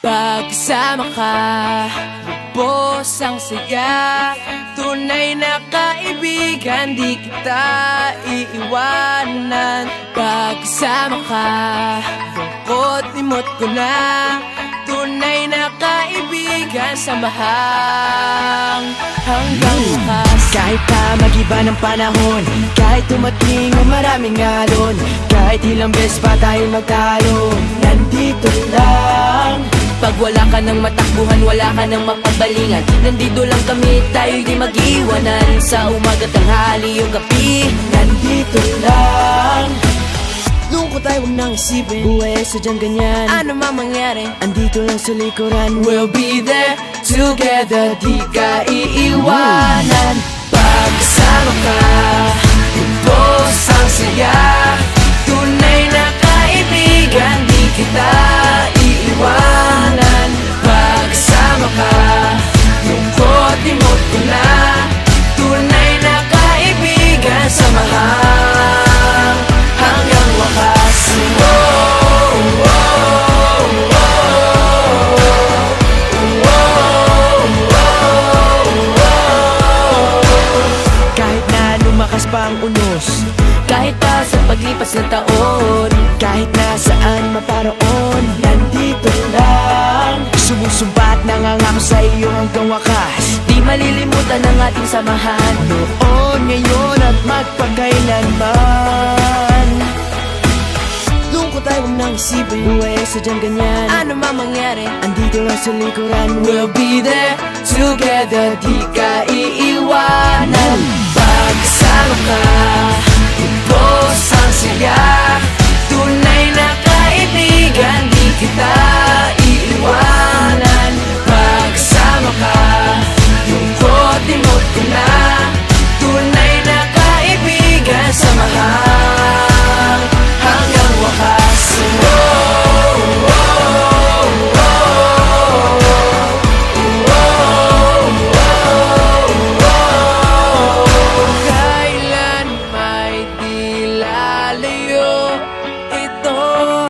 Pagkasama ka, lubos ang saya. Tunay na kaibigan, di kita iiwanan. Pagkasama ka, lungkot limot ko na. Tunay na kaibigan, samahang hanggang wakas. Kahit pa mag-iba ng panahon, kahit tumating ang maraming alon, kahit ilang beses pa tayo magtalo, nandito lang. Pag wala ka ng matakbuhan, wala ka ng mapagbalingan, nandito lang kami, tayo'y di mag-iwanan. Sa umaga, tanghali o gabi, Nandito lang. lungkot ay huwag nang isipin. Buhay sadyang ganyan, Ano man mangyari, andito lang sa likuran. we'll be there together, di ka iiwanan. Pagkasama ka, lubos ang saya. Tunay na kaibigan, di kita iiwanan. Pagkasama ka, lungkot limot ko na. Tunay na kaibigan, samahang hanggang wakas. Kahit na lumakas pa ang unos, Kahit pa sa paglipas ng taon, kahit nasaan maparoon, nandito lang. Sumusumbat nangangako sa iyo hanggang wakas. di malilimutan ang ating samahan. Noon, ngayon at magpakailanman. Lungkot ay huwag nang isipin. Buhay sadyang ganyan, Ano man mangyari, andito lang sa likuran. we'll be there together, di ka iiwanan. Pagkasama ka, lubos ang saya. Tunay na kaibigan, di kita